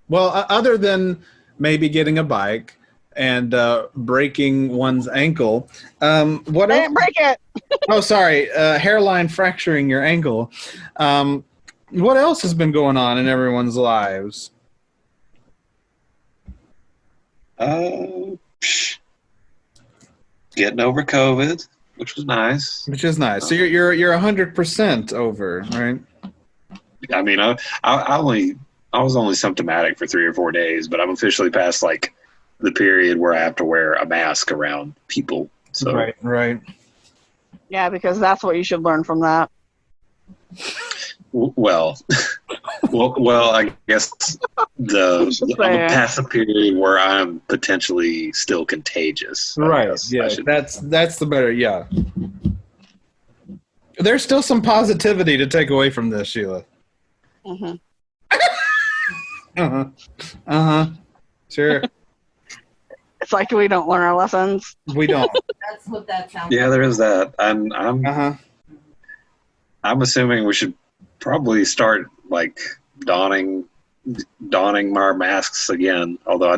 Well, other than maybe getting a bike and breaking one's ankle, what I else? didn't break it. Oh, sorry, hairline fracturing your ankle. What else has been going on in everyone's lives? Getting over COVID, which was nice. Which is nice. So you're 100% over, right? I mean, I was only symptomatic for 3 or 4 days, but I'm officially past like the period where I have to wear a mask around people. So Right. Yeah, because that's what you should learn from that. Well, I guess I'm past the period where I'm potentially still contagious. Right. Yeah. That's the better. Yeah. There's still some positivity to take away from this, Sheila. Mm-hmm. Sure. It's like we don't learn our lessons. We don't. That's what that sounds Yeah, like. there is that. I'm assuming we should probably start like donning our masks again. Although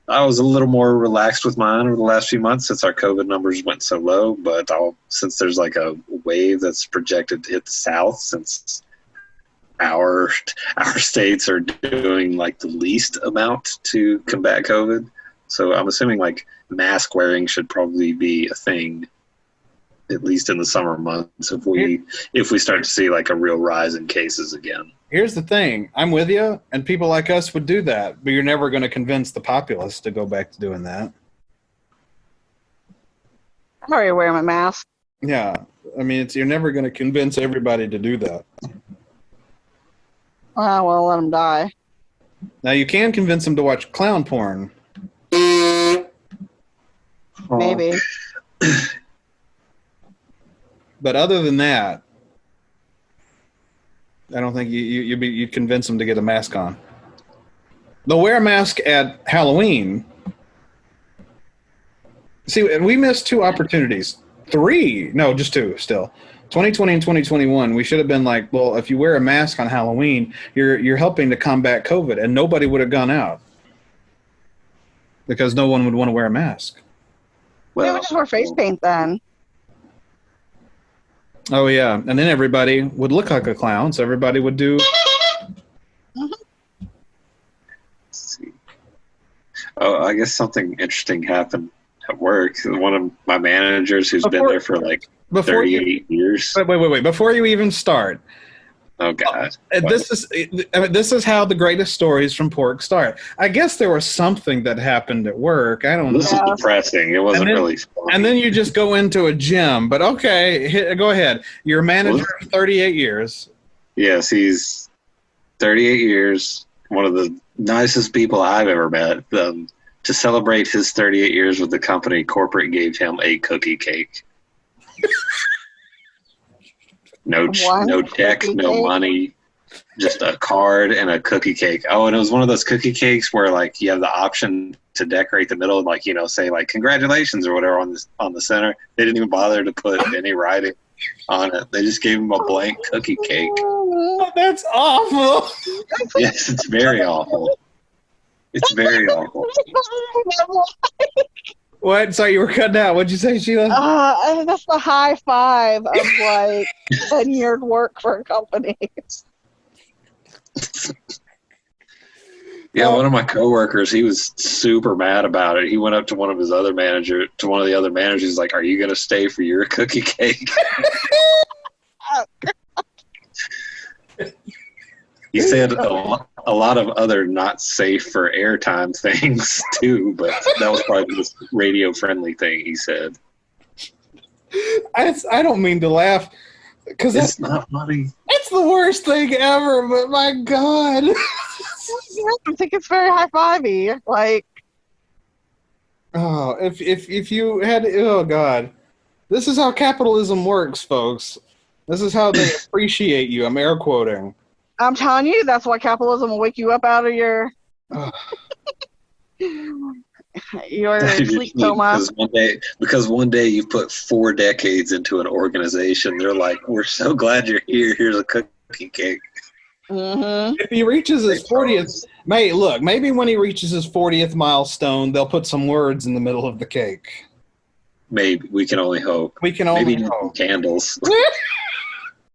I was a little more relaxed with mine over the last few months since our COVID numbers went so low. But since there's like a wave that's projected to hit the south, since our states are doing like the least amount to combat COVID, so I'm assuming like mask wearing should probably be a thing, at least in the summer months, if we start to see like a real rise in cases again. Here's the thing. I'm with you, and people like us would do that, but you're never going to convince the populace to go back to doing that. I'm already wearing my mask. Yeah. I mean, you're never going to convince everybody to do that. Well, let them die. Now, you can convince them to watch clown porn. Maybe. But other than that, I don't think you'd convince them to get a mask on. They'll wear a mask at Halloween. See, we missed 2 opportunities. 3. No, just 2 still. 2020 and 2021, we should have been like, well, if you wear a mask on Halloween, you're helping to combat COVID, and nobody would have gone out because no one would want to wear a mask. Well, we just wear face paint then. Oh, yeah. And then everybody would look like a clown, so everybody would do... Let's see. Oh, I guess something interesting happened at work. One of my managers who's been there for like 38 years. Wait. Before you even start... Oh, God. This is how the greatest stories from P.O.R.C start. I guess there was something that happened at work. I don't know. This is depressing. It wasn't really funny. And then you just go into a gym. But okay, go ahead. You're a manager of 38 years. Yes, he's 38 years. One of the nicest people I've ever met. To celebrate his 38 years with the company, corporate gave him a cookie cake. No check, no money, just a card and a cookie cake. Oh, and it was one of those cookie cakes where like you have the option to decorate the middle and like, you know, say like congratulations or whatever on the center. They didn't even bother to put any writing on it. They just gave him a blank cookie cake. Oh, that's awful. Yes, it's very awful. It's very awful. What? Sorry, you were cutting out. What'd you say, Sheila? That's the high five of like 10-year work for a company. Yeah, one of my coworkers, he was super mad about it. He went up to one of the other managers. He's like, "Are you going to stay for your cookie cake?" He said a lot of other not safe for airtime things too, but that was probably the radio friendly thing he said. I don't mean to laugh because it's not funny. It's the worst thing ever, but my God. I think it's very high fivey. Like, oh, if you had, oh God, this is how capitalism works, folks. This is how they appreciate you. I'm air quoting. I'm telling you, that's why capitalism will wake you up out of your sleep coma. Because one day you put 4 decades into an organization, they're like, "We're so glad you're here. Here's a cookie cake." Mm-hmm. If he reaches his 40th, maybe when he reaches his 40th milestone, they'll put some words in the middle of the cake. Maybe we can only hope. We can only Maybe hope. candles.